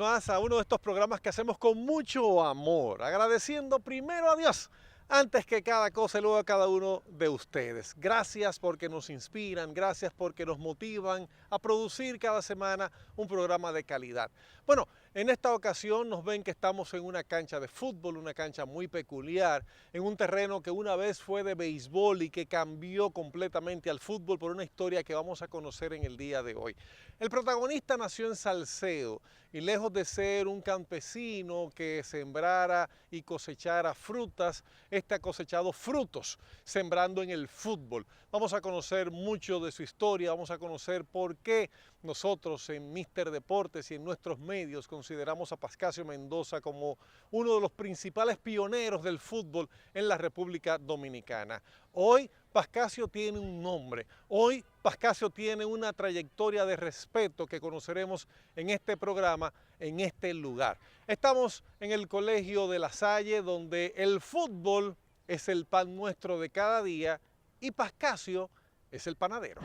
más a uno de estos programas que hacemos con mucho amor, agradeciendo primero a Dios antes que cada cosa y luego a cada uno de ustedes. Gracias porque nos inspiran, gracias porque nos motivan a producir cada semana un programa de calidad. Bueno, en esta ocasión nos ven que estamos en una cancha de fútbol, una cancha muy peculiar, en un terreno que una vez fue de béisbol y que cambió completamente al fútbol por una historia que vamos a conocer en el día de hoy. El protagonista nació en Salcedo y lejos de ser un campesino que sembrara y cosechara frutas, este ha cosechado frutos sembrando en el fútbol. Vamos a conocer mucho de su historia, vamos a conocer por qué nosotros en Mister Deportes y en nuestros medios consideramos a Pascasio Mendoza como uno de los principales pioneros del fútbol en la República Dominicana. Hoy Pascasio tiene un nombre, hoy Pascasio tiene una trayectoria de respeto que conoceremos en este programa, en este lugar. Estamos en el Colegio de La Salle, donde el fútbol es el pan nuestro de cada día y Pascasio es el panadero.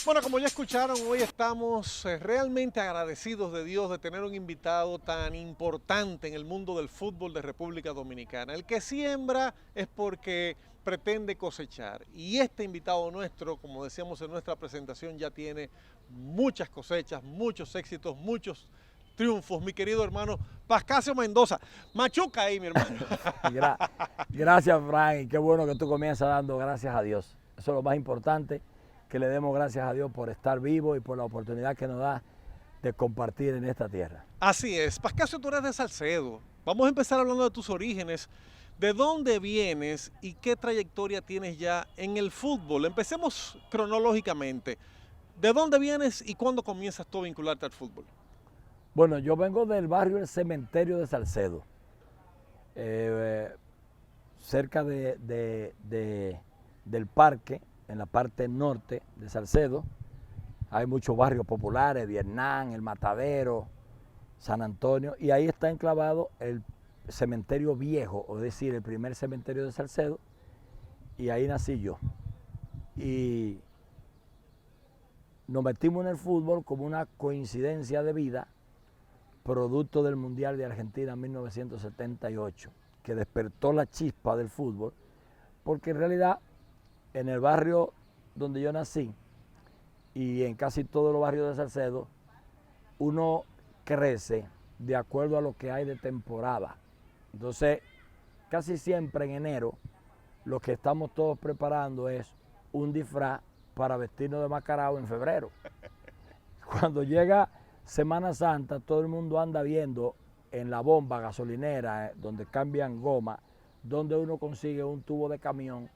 Bueno, como ya escucharon, hoy estamos realmente agradecidos de Dios de tener un invitado tan importante en el mundo del fútbol de República Dominicana. El que siembra es porque pretende cosechar. Y este invitado nuestro, como decíamos en nuestra presentación, ya tiene muchas cosechas, muchos éxitos, muchos triunfos. Mi querido hermano Pascasio Mendoza. Machuca ahí, mi hermano. Gracias, Frank. Qué bueno que tú comienzas dando gracias a Dios. Eso es lo más importante, que le demos gracias a Dios por estar vivo y por la oportunidad que nos da de compartir en esta tierra. Así es. Pascasio, tú eres de Salcedo. Vamos a empezar hablando de tus orígenes. ¿De dónde vienes y qué trayectoria tienes ya en el fútbol? Empecemos cronológicamente. ¿De dónde vienes y cuándo comienzas tú a vincularte al fútbol? Bueno, yo vengo del barrio El Cementerio de Salcedo, cerca del parque, en la parte norte de Salcedo. Hay muchos barrios populares, Vietnam, El Matadero, San Antonio, y ahí está enclavado el cementerio viejo, es decir, el primer cementerio de Salcedo, y ahí nací yo. Y nos metimos en el fútbol como una coincidencia de vida, producto del Mundial de Argentina en 1978, que despertó la chispa del fútbol, porque en realidad en el barrio donde yo nací y en casi todos los barrios de Salcedo, uno crece de acuerdo a lo que hay de temporada. Entonces, casi siempre en enero, lo que estamos todos preparando es un disfraz para vestirnos de macarao en febrero. Cuando llega Semana Santa, todo el mundo anda viendo en la bomba gasolinera, donde cambian goma, donde uno consigue un tubo de camión,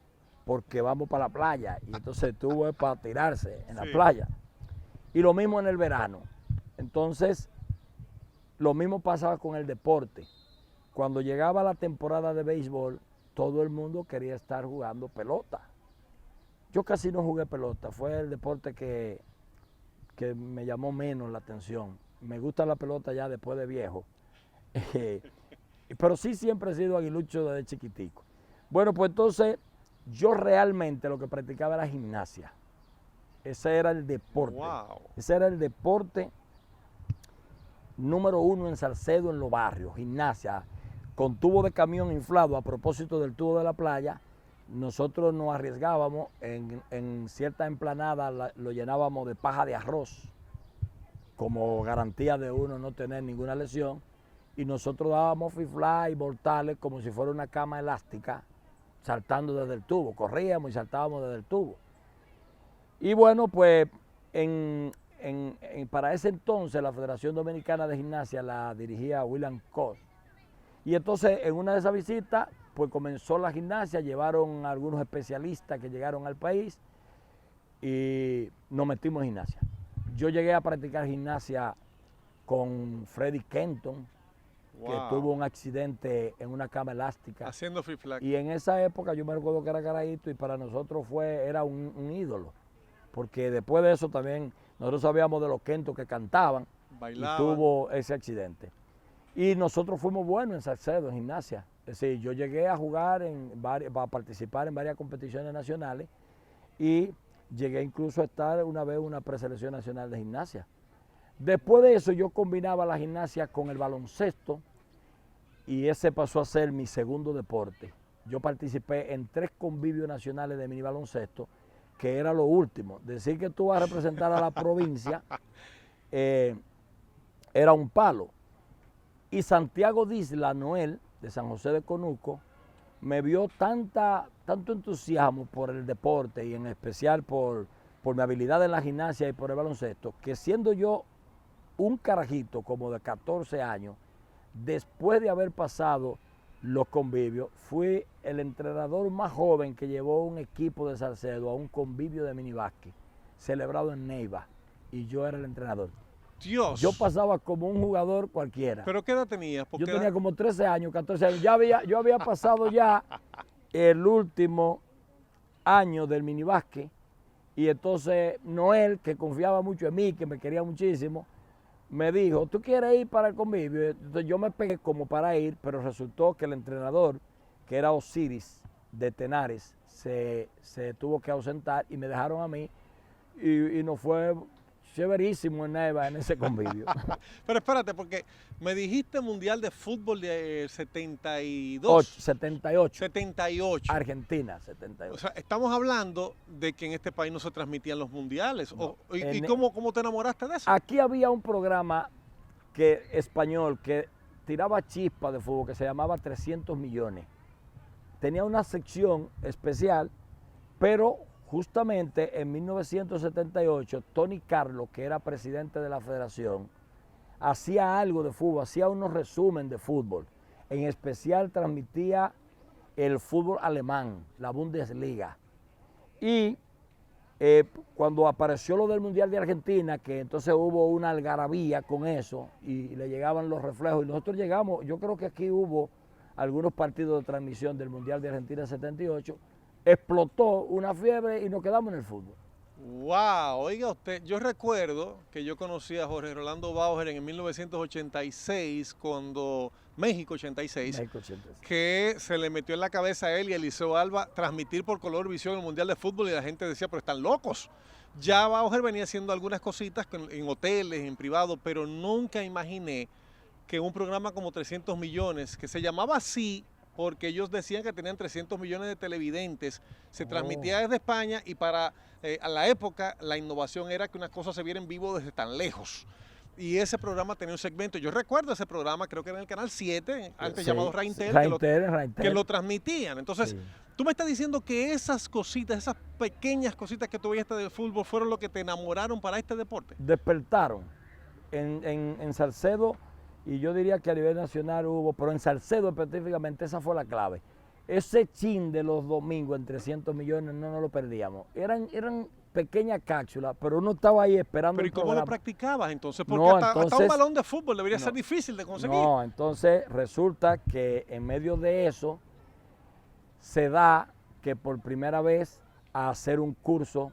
porque vamos para la playa, y entonces el tubo es para tirarse en la playa. Y lo mismo en el verano. Entonces, lo mismo pasaba con el deporte. Cuando llegaba la temporada de béisbol, todo el mundo quería estar jugando pelota. Yo casi no jugué pelota, fue el deporte que me llamó menos la atención. Me gusta la pelota ya después de viejo. Pero sí siempre he sido aguilucho desde chiquitico. Bueno, pues entonces yo realmente lo que practicaba era gimnasia. Ese era el deporte. Wow. Ese era el deporte número uno en Salcedo, en los barrios, gimnasia. Con tubo de camión inflado, a propósito del tubo de la playa, nosotros nos arriesgábamos, en cierta emplanada lo llenábamos de paja de arroz, como garantía de uno no tener ninguna lesión, y nosotros dábamos fly y mortales como si fuera una cama elástica, saltando desde el tubo, corríamos y saltábamos desde el tubo. Y bueno, pues para ese entonces la Federación Dominicana de Gimnasia la dirigía William Cos. Y entonces en una de esas visitas pues comenzó la gimnasia, llevaron a algunos especialistas que llegaron al país y nos metimos en gimnasia. Yo llegué a practicar gimnasia con Freddy Kenton, que tuvo un accidente en una cama elástica. Haciendo flip flag. Y en esa época yo me recuerdo que era carajito y para nosotros era un ídolo. Porque después de eso también nosotros sabíamos de los Kenton que cantaban. Bailaban. Y tuvo ese accidente. Y nosotros fuimos buenos en Salcedo, en gimnasia. Es decir, yo llegué a jugar, a participar en varias competiciones nacionales y llegué incluso a estar una vez en una preselección nacional de gimnasia. Después de eso yo combinaba la gimnasia con el baloncesto y ese pasó a ser mi segundo deporte. Yo participé en 3 convivios nacionales de mini baloncesto, que era lo último. Decir que tú vas a representar a la provincia era un palo. Y Santiago Disla Noel, de San José de Conuco, me vio tanto entusiasmo por el deporte y en especial por mi habilidad en la gimnasia y por el baloncesto, que siendo yo un carajito como de 14 años, después de haber pasado los convivios, fui el entrenador más joven que llevó un equipo de Salcedo a un convivio de minibásquet celebrado en Neiva y yo era el entrenador. Dios. Yo pasaba como un jugador cualquiera. ¿Pero qué edad tenías? Yo tenía como 13 años, 14 años. Yo había pasado ya el último año del minibásquet y entonces Noel, que confiaba mucho en mí, que me quería muchísimo, me dijo, ¿tú quieres ir para el convivio? Entonces yo me pegué como para ir, pero resultó que el entrenador, que era Osiris de Tenares, se tuvo que ausentar y me dejaron a mí y nos fue chéverísimo en Neiva en ese convivio. Pero espérate, porque me dijiste Mundial de Fútbol de 72. 78. 78. Argentina, 78. O sea, estamos hablando de que en este país no se transmitían los mundiales. No. ¿Y cómo te enamoraste de eso? Aquí había un programa español que tiraba chispas de fútbol que se llamaba 300 millones. Tenía una sección especial, pero justamente en 1978, Tony Carlos, que era presidente de la federación, hacía algo de fútbol, hacía unos resúmenes de fútbol. En especial transmitía el fútbol alemán, la Bundesliga. Y cuando apareció lo del Mundial de Argentina, que entonces hubo una algarabía con eso y le llegaban los reflejos, y nosotros llegamos, yo creo que aquí hubo algunos partidos de transmisión del Mundial de Argentina 78, explotó una fiebre y nos quedamos en el fútbol. Wow, oiga usted, yo recuerdo que yo conocí a Jorge Rolando Bauer en 1986, cuando México 86, que se le metió en la cabeza a él y a Eliseo Alba transmitir por Color Visión el Mundial de Fútbol y la gente decía, pero están locos. Ya Bauer venía haciendo algunas cositas en hoteles, en privado, pero nunca imaginé que un programa como 300 millones, que se llamaba así, porque ellos decían que tenían 300 millones de televidentes, se transmitía desde España y para a la época la innovación era que una cosa se viera en vivo desde tan lejos. Y ese programa tenía un segmento, yo recuerdo ese programa, creo que era en el Canal 7, antes llamado Raintel, que lo transmitían. Entonces, tú me estás diciendo que esas cositas, esas pequeñas cositas que tú veías del fútbol fueron lo que te enamoraron para este deporte. Despertaron en Salcedo. Y yo diría que a nivel nacional hubo, pero en Salcedo específicamente esa fue la clave. Ese chin de los domingos en 300 millones no nos lo perdíamos. Eran pequeñas cápsulas, pero uno estaba ahí esperando. ¿Pero y cómo lo practicabas entonces? Porque no, hasta un balón de fútbol debería ser difícil de conseguir. No, entonces resulta que en medio de eso se da que por primera vez a hacer un curso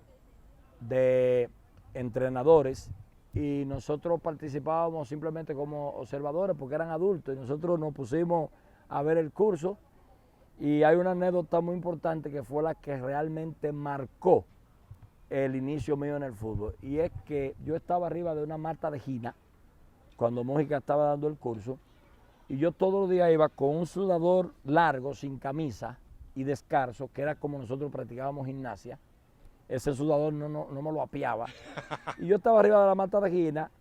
de entrenadores y nosotros participábamos simplemente como observadores porque eran adultos y nosotros nos pusimos a ver el curso y hay una anécdota muy importante que fue la que realmente marcó el inicio mío en el fútbol y es que yo estaba arriba de una mata de gina cuando Mójica estaba dando el curso y yo todos los días iba con un sudador largo, sin camisa y descalzo, que era como nosotros practicábamos gimnasia. Ese sudador no me lo apiaba. Y yo estaba arriba de la mata de gina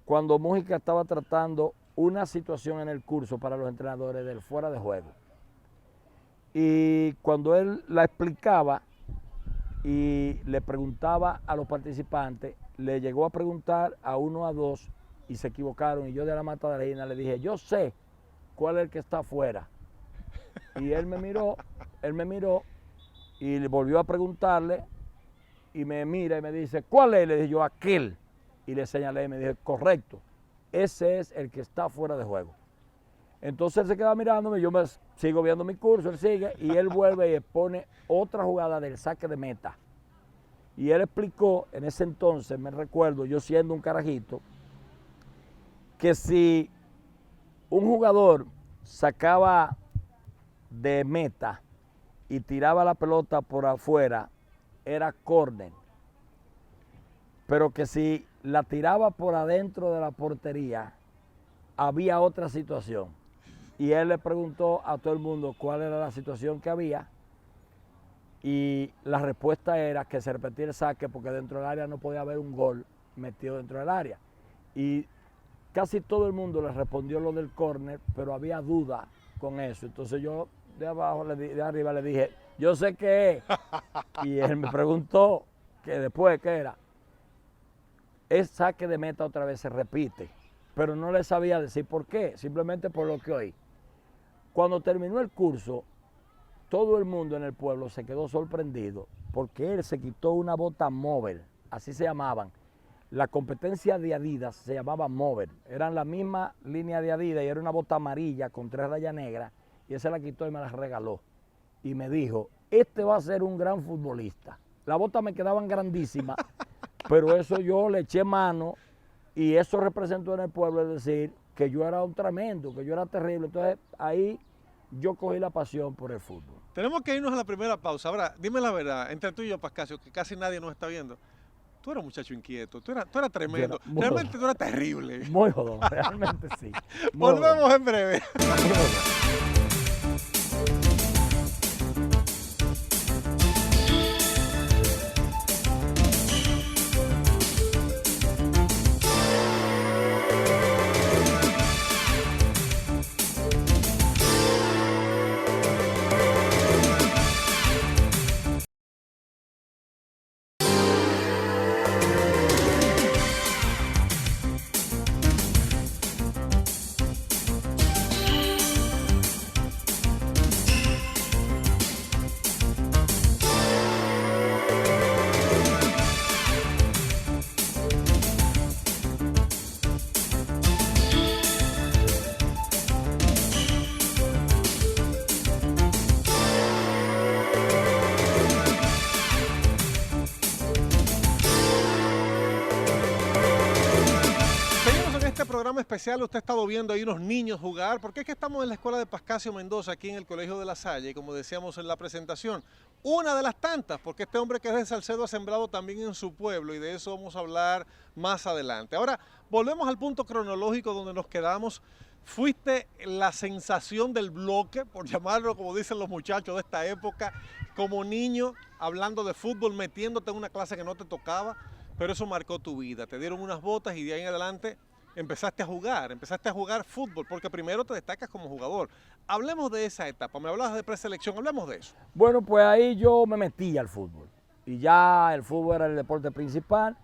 cuando Mójica estaba tratando una situación en el curso para los entrenadores del fuera de juego. Y cuando él la explicaba y le preguntaba a los participantes, le llegó a preguntar a uno, a dos, y se equivocaron. Y yo de la mata de la gina le dije, yo sé cuál es el que está afuera. Y él me miró y le volvió a preguntarle y me mira y me dice, ¿cuál es? Le dije yo, aquel. Y le señalé y me dije, correcto, ese es el que está fuera de juego. Entonces él se queda mirándome, yo me sigo viendo mi curso, él sigue y él vuelve y pone otra jugada del saque de meta. Y él explicó, en ese entonces, me recuerdo, yo siendo un carajito, que si un jugador sacaba de meta y tiraba la pelota por afuera, era córner. Pero que si la tiraba por adentro de la portería, había otra situación. Y él le preguntó a todo el mundo cuál era la situación que había. Y la respuesta era que se repetía el saque porque dentro del área no podía haber un gol metido dentro del área. Y casi todo el mundo le respondió lo del córner, pero había duda con eso. Entonces yo de arriba le dije, yo sé qué es. Y él me preguntó que después qué era. Es saque de meta otra vez, se repite. Pero no le sabía decir por qué, simplemente por lo que oí. Cuando terminó el curso, todo el mundo en el pueblo se quedó sorprendido porque él se quitó una bota Mover, así se llamaban. La competencia de Adidas se llamaba Mover, eran la misma línea de Adidas y era una bota amarilla con 3 rayas negras y él se la quitó y me la regaló. Y me dijo, este va a ser un gran futbolista. Las botas me quedaban grandísimas, pero eso yo le eché mano y eso representó en el pueblo, es decir, que yo era un tremendo, que yo era terrible. Entonces ahí yo cogí la pasión por el fútbol. Tenemos que irnos a la primera pausa. Ahora, dime la verdad, entre tú y yo, Pascasio, que casi nadie nos está viendo. Tú eras un muchacho inquieto, tú eras tremendo. Realmente tú eras terrible. Muy jodón, realmente sí. Volvemos en breve. Programa especial, usted ha estado viendo ahí unos niños jugar, porque es que estamos en la escuela de Pascasio Mendoza, aquí en el Colegio de La Salle, y como decíamos en la presentación, una de las tantas, porque este hombre que es de Salcedo ha sembrado también en su pueblo, y de eso vamos a hablar más adelante. Ahora, volvemos al punto cronológico donde nos quedamos. Fuiste la sensación del bloque, por llamarlo como dicen los muchachos de esta época, como niño, hablando de fútbol, metiéndote en una clase que no te tocaba, pero eso marcó tu vida, te dieron unas botas y de ahí en adelante empezaste a jugar fútbol, porque primero te destacas como jugador. Hablemos de esa etapa, me hablabas de preselección, hablemos de eso. Bueno, pues ahí yo me metí al fútbol y ya el fútbol era el deporte principal.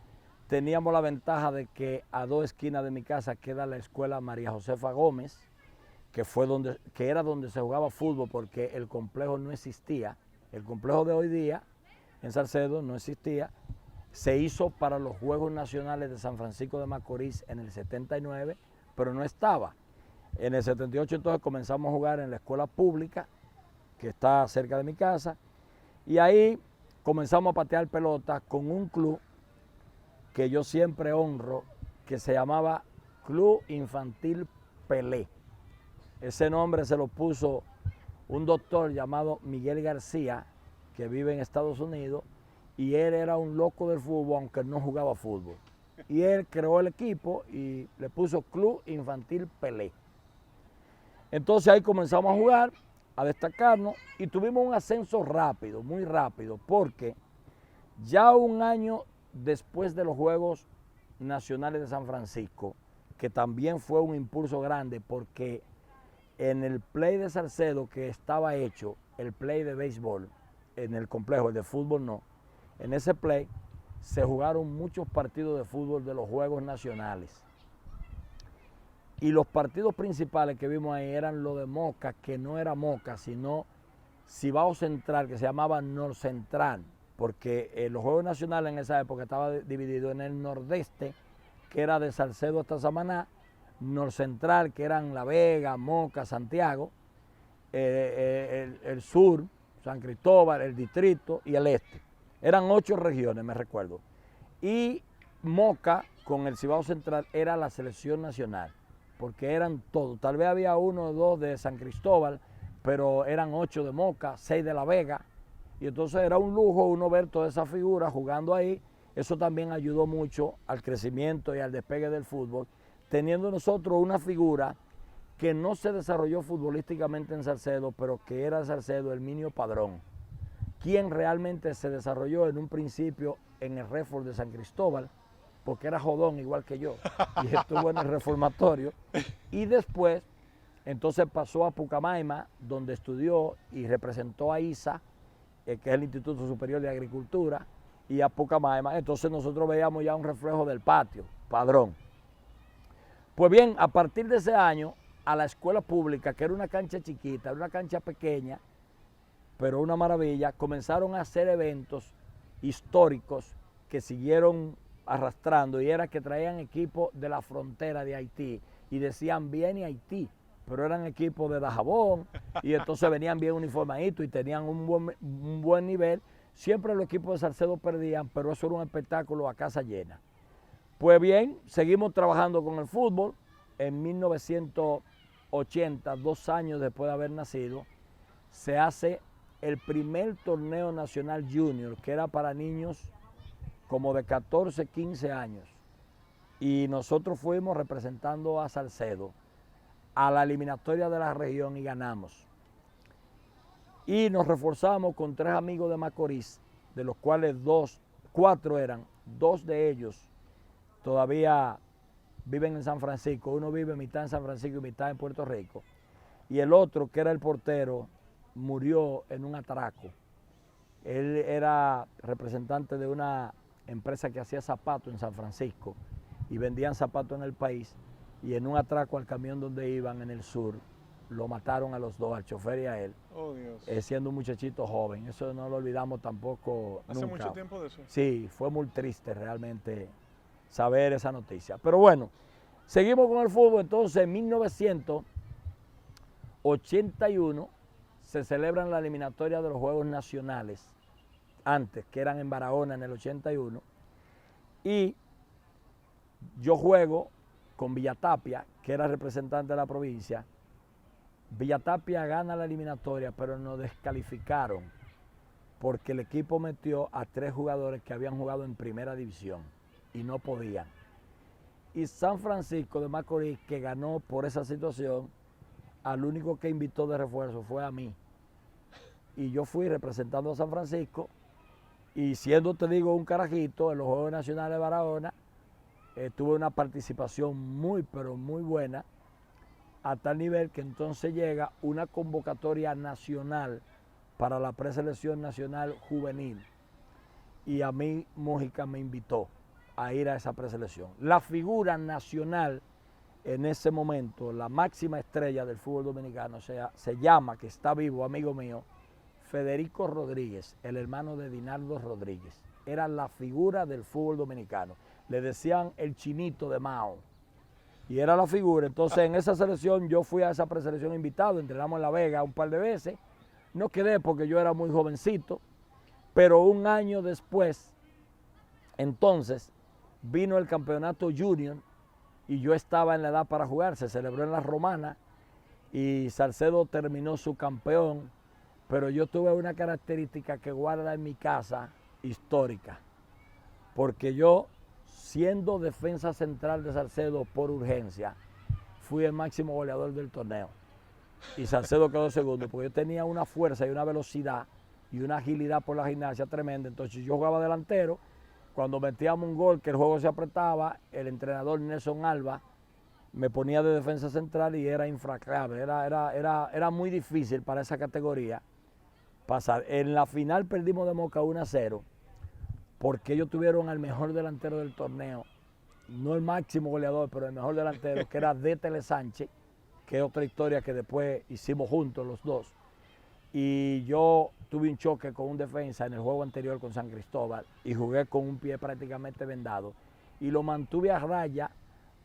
Teníamos la ventaja de que a 2 esquinas de mi casa queda la escuela María Josefa Gómez, que era donde se jugaba fútbol porque el complejo no existía. El complejo de hoy día en Salcedo no existía. Se hizo para los Juegos Nacionales de San Francisco de Macorís en el 79, pero no estaba. En el 78 entonces comenzamos a jugar en la escuela pública, que está cerca de mi casa, y ahí comenzamos a patear pelota con un club que yo siempre honro, que se llamaba Club Infantil Pelé. Ese nombre se lo puso un doctor llamado Miguel García, que vive en Estados Unidos, y él era un loco del fútbol, aunque no jugaba fútbol. Y él creó el equipo y le puso Club Infantil Pelé. Entonces ahí comenzamos a jugar, a destacarnos, y tuvimos un ascenso rápido, muy rápido, porque ya un año después de los Juegos Nacionales de San Francisco, que también fue un impulso grande, porque en el play de Salcedo que estaba hecho, el play de béisbol, en el complejo, el de fútbol no, en ese play se jugaron muchos partidos de fútbol de los Juegos Nacionales. Y los partidos principales que vimos ahí eran los de Moca, que no era Moca, sino Cibao Central, que se llamaba Norcentral, porque los Juegos Nacionales en esa época estaba dividido en el nordeste, que era de Salcedo hasta Samaná, Norcentral, que eran La Vega, Moca, Santiago, el sur, San Cristóbal, el distrito y el este. Eran 8 regiones, me recuerdo. Y Moca, con el Cibao Central, era la selección nacional, porque eran todos. Tal vez había 1 o 2 de San Cristóbal, pero eran 8 de Moca, 6 de La Vega. Y entonces era un lujo uno ver toda esa figura jugando ahí. Eso también ayudó mucho al crecimiento y al despegue del fútbol, teniendo nosotros una figura que no se desarrolló futbolísticamente en Salcedo, pero que era Salcedo, Herminio Padrón, quien realmente se desarrolló en un principio en el Redford de San Cristóbal, porque era jodón igual que yo, y estuvo en el reformatorio, y después entonces pasó a Pucamaima, donde estudió y representó a ISA, que es el Instituto Superior de Agricultura, y a Pucamaima. Entonces nosotros veíamos ya un reflejo del patio, Padrón. Pues bien, a partir de ese año, a la escuela pública, que era una cancha chiquita, era una cancha pequeña, pero una maravilla, comenzaron a hacer eventos históricos que siguieron arrastrando, y era que traían equipos de la frontera de Haití y decían viene Haití, pero eran equipos de Dajabón, y entonces venían bien uniformaditos y tenían un buen nivel. Siempre los equipos de Salcedo perdían, pero eso era un espectáculo a casa llena. Pues bien, seguimos trabajando con el fútbol. En 1980, 2 años después de haber nacido, se hace el primer torneo nacional junior, que era para niños como de 14, 15 años. Y nosotros fuimos representando a Salcedo a la eliminatoria de la región y ganamos. Y nos reforzamos con 3 amigos de Macorís, de los cuales 4 eran, 2 de ellos todavía viven en San Francisco. Uno vive mitad en San Francisco y mitad en Puerto Rico. Y el otro, que era el portero, murió en un atraco. Él era representante de una empresa que hacía zapatos en San Francisco y vendían zapatos en el país, y en un atraco al camión donde iban en el sur, lo mataron a los 2, al chofer y a él, siendo un muchachito joven. Eso no lo olvidamos tampoco ¿Hace nunca. mucho tiempo de eso? Sí, fue muy triste realmente saber esa noticia. Pero bueno, seguimos con el fútbol. Entonces, en 1981 se celebran la eliminatoria de los Juegos Nacionales, antes, que eran en Barahona en el 81, y yo juego con Villatapia, que era representante de la provincia. Villatapia gana la eliminatoria, pero nos descalificaron porque el equipo metió a 3 jugadores que habían jugado en primera división y no podían. Y San Francisco de Macorís, que ganó por esa situación, al único que invitó de refuerzo fue a mí. Y yo fui representando a San Francisco, y siendo, te digo, un carajito en los Juegos Nacionales de Barahona, tuve una participación muy, pero muy buena, a tal nivel que entonces llega una convocatoria nacional para la preselección nacional juvenil, y a mí Mójica me invitó a ir a esa preselección. La figura nacional en ese momento, la máxima estrella del fútbol dominicano, se llama, que está vivo, amigo mío, Federico Rodríguez, el hermano de Dinardo Rodríguez. Era la figura del fútbol dominicano. Le decían el chinito de Mao, y era la figura. Entonces en esa selección yo fui a esa preselección invitado, entrenamos en La Vega un par de veces. No quedé porque yo era muy jovencito, pero un año después, entonces, vino el campeonato junior y yo estaba en la edad para jugar. Se celebró en La Romana y Salcedo terminó su campeón, pero yo tuve una característica que guarda en mi casa histórica, porque yo, siendo defensa central de Salcedo por urgencia, fui el máximo goleador del torneo. Y Salcedo quedó segundo, porque yo tenía una fuerza y una velocidad y una agilidad por la gimnasia tremenda. Entonces yo jugaba delantero. Cuando metíamos un gol, que el juego se apretaba, el entrenador Nelson Alba me ponía de defensa central y era infranqueable. Era muy difícil para esa categoría pasar. En la final perdimos de Moca 1-0, porque ellos tuvieron al mejor delantero del torneo no el máximo goleador, pero el mejor delantero, que era Détele Sánchez, que es otra historia que después hicimos juntos los dos. Y yo tuve un choque con un defensa en el juego anterior con San Cristóbal y jugué con un pie prácticamente vendado y lo mantuve a raya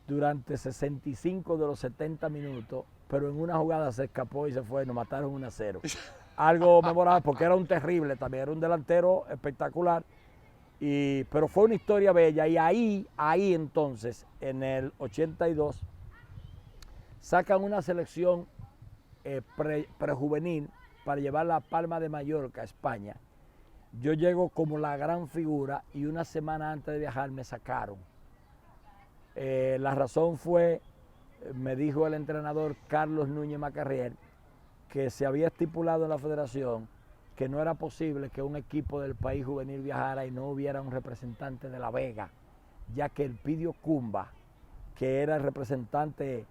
durante 65 de los 70 minutos, pero en una jugada se escapó y se fue, nos mataron 1-0. Algo memorable porque era un terrible también, era un delantero espectacular, pero fue una historia bella. Y ahí entonces, en el 82, sacan una selección prejuvenil para llevar la Palma de Mallorca a España. Yo llego como la gran figura y una semana antes de viajar me sacaron. La razón fue, me dijo el entrenador Carlos Núñez Macarrier, que se había estipulado en la federación que no era posible que un equipo del país juvenil viajara y no hubiera un representante de La Vega, ya que el Pidio Cumba, que era el representante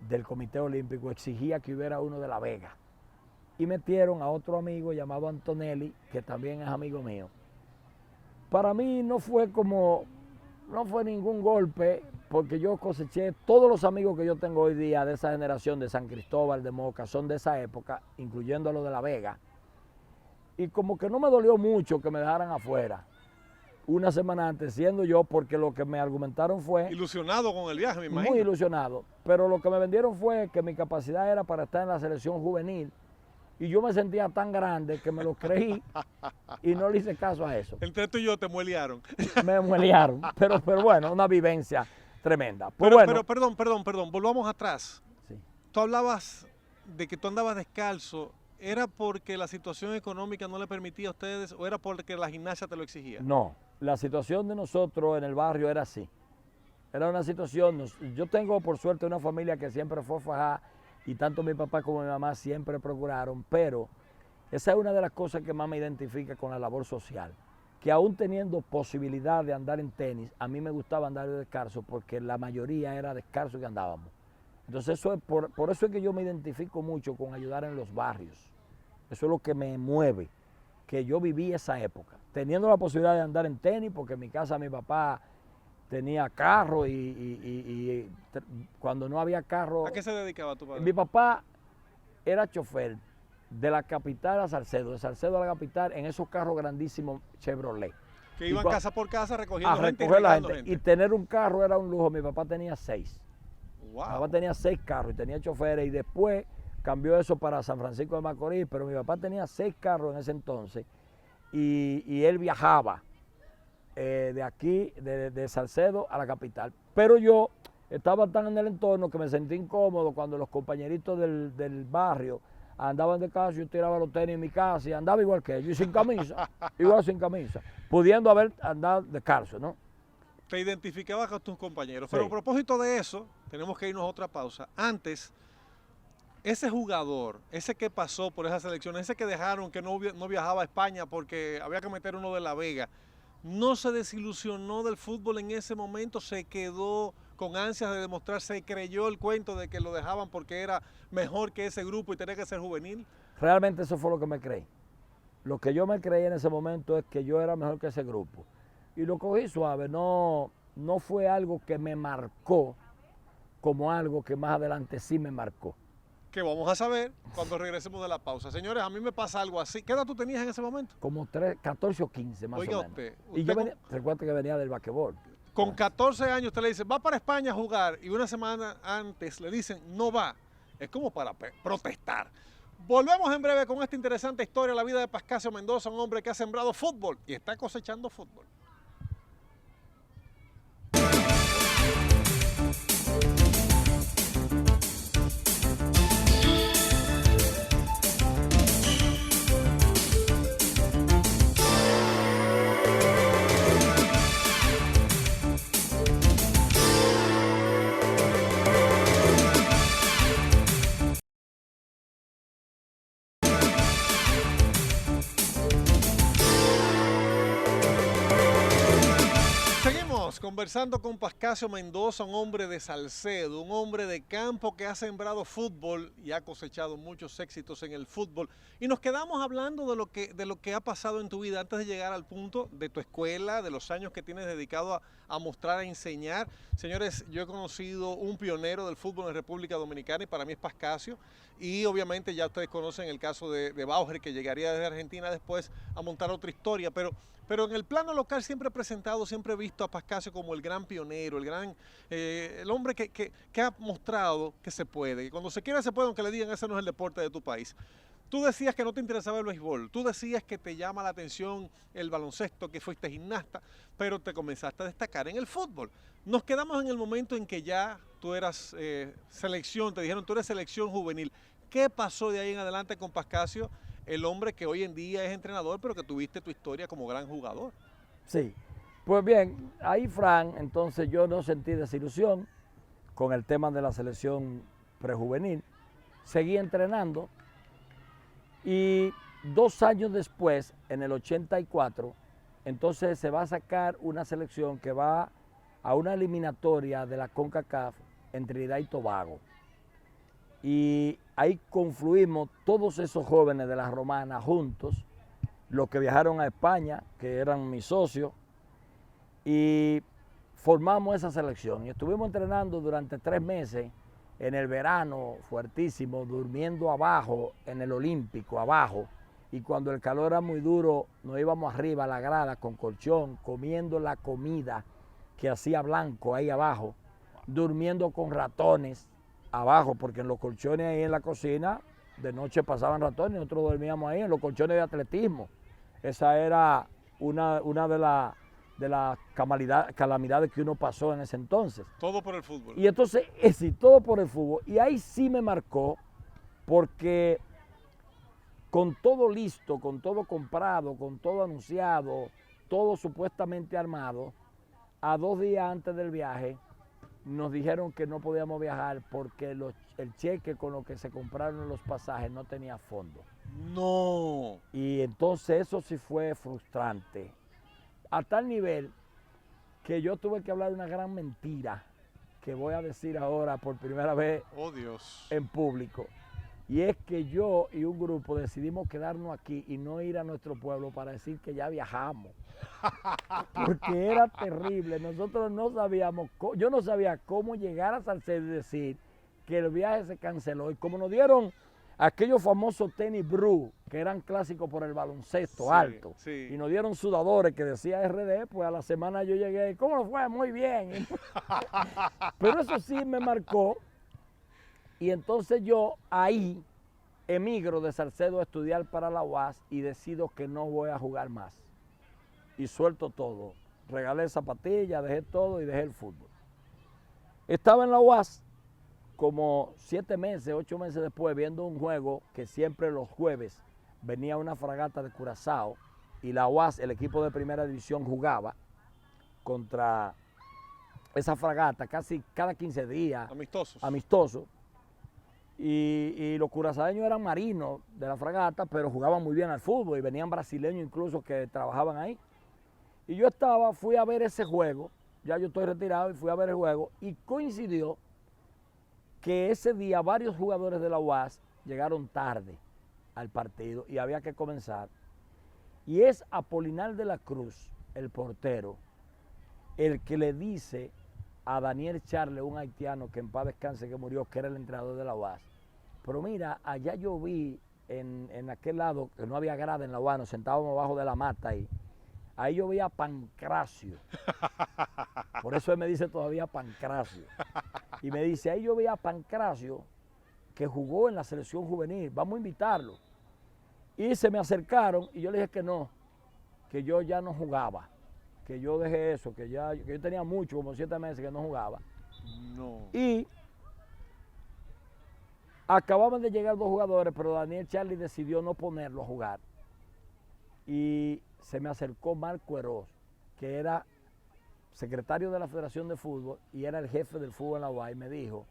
del Comité Olímpico, exigía que hubiera uno de La Vega. Y metieron a otro amigo llamado Antonelli, que también es amigo mío. Para mí no fue ningún golpe, porque yo coseché todos los amigos que yo tengo hoy día de esa generación de San Cristóbal, de Moca, son de esa época, incluyendo los de La Vega. Y como que no me dolió mucho que me dejaran afuera una semana antes, siendo yo, porque lo que me argumentaron fue... Ilusionado con el viaje, me imagino. Muy ilusionado, pero lo que me vendieron fue que mi capacidad era para estar en la selección juvenil. Y yo me sentía tan grande que me lo creí y no le hice caso a eso. Entre tú y yo te muelearon. Me muelearon, pero bueno, una vivencia tremenda. Pero perdón, volvamos atrás. Sí. Tú hablabas de que tú andabas descalzo. ¿Era porque la situación económica no le permitía a ustedes o era porque la gimnasia te lo exigía? No, la situación de nosotros en el barrio era así. Era una situación, yo tengo por suerte una familia que siempre fue fajada, y tanto mi papá como mi mamá siempre procuraron, pero esa es una de las cosas que más me identifica con la labor social, que aún teniendo posibilidad de andar en tenis, a mí me gustaba andar descalzo porque la mayoría era descalzo que andábamos. Entonces por eso es que yo me identifico mucho con ayudar en los barrios. Eso es lo que me mueve, que yo viví esa época, teniendo la posibilidad de andar en tenis, porque en mi casa mi papá tenía carro y cuando no había carro... ¿A qué se dedicaba tu padre? Mi papá era chofer de la capital a Salcedo, de Salcedo a la capital, en esos carros grandísimos Chevrolet. Que iban casa por casa recogiendo gente y la gente. gente. Y tener un carro era un lujo. Mi papá tenía 6. Wow. Mi papá tenía 6 carros y tenía choferes, y después cambió eso para San Francisco de Macorís, pero mi papá tenía 6 carros en ese entonces y él viajaba de aquí, de Salcedo a la capital. Pero yo estaba tan en el entorno que me sentí incómodo cuando los compañeritos del barrio andaban de casa, yo tiraba los tenis en mi casa y andaba igual que ellos, y sin camisa, igual sin camisa, pudiendo haber andado descalzo, ¿no? Te identificabas con tus compañeros. Sí. Pero a propósito de eso, tenemos que irnos a otra pausa. Antes, ese jugador, ese que pasó por esa selección, ese que dejaron que no viajaba a España porque había que meter uno de La Vega, no se desilusionó del fútbol en ese momento, se quedó con ansias de demostrar, se creyó el cuento de que lo dejaban porque era mejor que ese grupo y tenía que ser juvenil. Realmente eso fue lo que me creí. Lo que yo me creí en ese momento es que yo era mejor que ese grupo. Y lo cogí suave, no fue algo que me marcó como algo que más adelante sí me marcó. Que vamos a saber cuando regresemos de la pausa. Señores, a mí me pasa algo así. ¿Qué edad tú tenías en ese momento? Como 14 o 15 más Oiga o menos. usted Y yo recuerdo que venía del basquetbol. Con 14 años usted le dice, va para España a jugar, y una semana antes le dicen, no va. Es como para protestar. Volvemos en breve con esta interesante historia, la vida de Pascasio Mendoza, un hombre que ha sembrado fútbol y está cosechando fútbol. Amigos, conversando con Pascasio Mendoza, un hombre de Salcedo, un hombre de campo que ha sembrado fútbol y ha cosechado muchos éxitos en el fútbol. Y nos quedamos hablando de lo que ha pasado en tu vida antes de llegar al punto de tu escuela, de los años que tienes dedicado a mostrar, a enseñar. Señores, yo he conocido un pionero del fútbol en República Dominicana y para mí es Pascasio. Y obviamente ya ustedes conocen el caso de Bauer, que llegaría desde Argentina después a montar otra historia, pero en el plano local siempre he presentado, siempre he visto a Pascasio como el gran pionero, el hombre que ha mostrado que se puede, que cuando se quiera se puede, aunque le digan ese no es el deporte de tu país. Tú decías que no te interesaba el béisbol, tú decías que te llama la atención el baloncesto, que fuiste gimnasta, pero te comenzaste a destacar en el fútbol. Nos quedamos en el momento en que ya tú eras selección, te dijeron tú eres selección juvenil. ¿Qué pasó de ahí en adelante con Pascasio, el hombre que hoy en día es entrenador, pero que tuviste tu historia como gran jugador? Sí, pues bien, ahí Fran, entonces yo no sentí desilusión con el tema de la selección prejuvenil, seguí entrenando y 2 años después, en el 84, entonces se va a sacar una selección que va a una eliminatoria de la CONCACAF en Trinidad y Tobago. Y ahí confluimos todos esos jóvenes de la Romana juntos, los que viajaron a España, que eran mis socios, y formamos esa selección. Y estuvimos entrenando durante 3 meses en el verano, fuertísimo, durmiendo abajo, en el Olímpico, abajo. Y cuando el calor era muy duro, nos íbamos arriba a la grada con colchón, comiendo la comida que hacía Blanco ahí abajo, durmiendo con ratones abajo, porque en los colchones ahí en la cocina, de noche pasaban ratones, nosotros dormíamos ahí en los colchones de atletismo. Esa era una de las calamidades que uno pasó en ese entonces. Todo por el fútbol. Y entonces, sí, todo por el fútbol. Y ahí sí me marcó, porque con todo listo, con todo comprado, con todo anunciado, todo supuestamente armado, a 2 días antes del viaje, nos dijeron que no podíamos viajar porque el cheque con lo que se compraron los pasajes no tenía fondo. No. Y entonces eso sí fue frustrante. A tal nivel que yo tuve que hablar de una gran mentira que voy a decir ahora por primera vez en público. Y es que yo y un grupo decidimos quedarnos aquí y no ir a nuestro pueblo para decir que ya viajamos. Porque era terrible. Nosotros no sabíamos, yo no sabía cómo llegar a Salcedo y decir que el viaje se canceló. Y como nos dieron aquellos famosos tenis Bru, que eran clásicos por el baloncesto alto, sí. Y nos dieron sudadores que decía RD, pues a la semana yo llegué, ¿cómo lo fue? Muy bien. Pero eso sí me marcó. Y entonces yo ahí emigro de Salcedo a estudiar para la UAS y decido que no voy a jugar más. Y suelto todo. Regalé zapatillas, dejé todo y dejé el fútbol. Estaba en la UAS como 7 meses, 8 meses después, viendo un juego que siempre los jueves venía una fragata de Curazao y la UAS, el equipo de primera división, jugaba contra esa fragata casi cada 15 días. Amistosos. Y los curazaeños eran marinos de la fragata, pero jugaban muy bien al fútbol y venían brasileños incluso que trabajaban ahí. Y yo fui a ver ese juego, ya yo estoy retirado y fui a ver el juego y coincidió que ese día varios jugadores de la UAS llegaron tarde al partido y había que comenzar. Y es Apolinar de la Cruz, el portero, el que le dice a Daniel Charle, un haitiano que en paz descanse, que murió, que era el entrenador de la UAS. Pero mira, allá yo vi en aquel lado, que no había grada en la UAS, nos sentábamos abajo de la mata ahí yo vi a Pancracio. Por eso él me dice todavía Pancracio. Y me dice, ahí yo vi a Pancracio, que jugó en la selección juvenil, vamos a invitarlo. Y se me acercaron y yo le dije que no, que yo ya no jugaba, que yo dejé eso, que yo tenía mucho, como 7 meses que no jugaba. No. Y acababan de llegar 2 jugadores, pero Daniel Charlie decidió no ponerlo a jugar. Y se me acercó Marco Eros, que era secretario de la Federación de Fútbol y era el jefe del fútbol en la UAS, y me dijo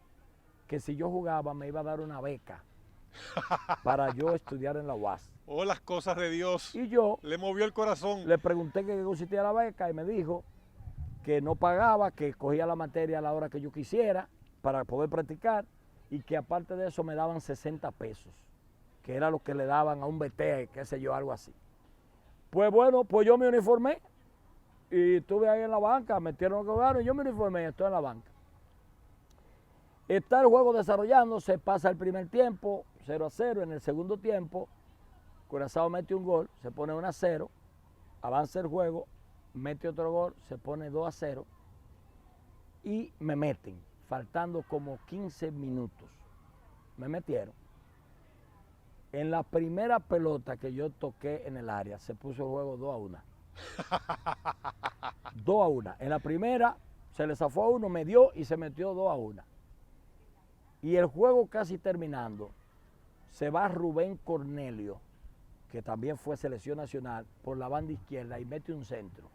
que si yo jugaba me iba a dar una beca para yo estudiar en la UAS. Oh, las cosas de Dios. Y yo le movió el corazón. Le pregunté qué consistía la beca y me dijo que no pagaba, que cogía la materia a la hora que yo quisiera para poder practicar y que aparte de eso me daban 60 pesos, que era lo que le daban a un BT, qué sé yo, algo así. Pues bueno, pues yo me uniformé y estuve ahí en la banca, metieron los jugadores, yo me uniformé y estoy en la banca. Está el juego desarrollándose, pasa el primer tiempo, 0-0, en el segundo tiempo, Curazao mete un gol, se pone 1-0, avanza el juego, mete otro gol, se pone 2-0 y me meten, faltando como 15 minutos. Me metieron. En la primera pelota que yo toqué en el área, se puso el juego 2-1. 2-1. En la primera se le zafó a uno, me dio y se metió 2-1. Y el juego casi terminando, se va Rubén Cornelio, que también fue selección nacional, por la banda izquierda y mete un centro.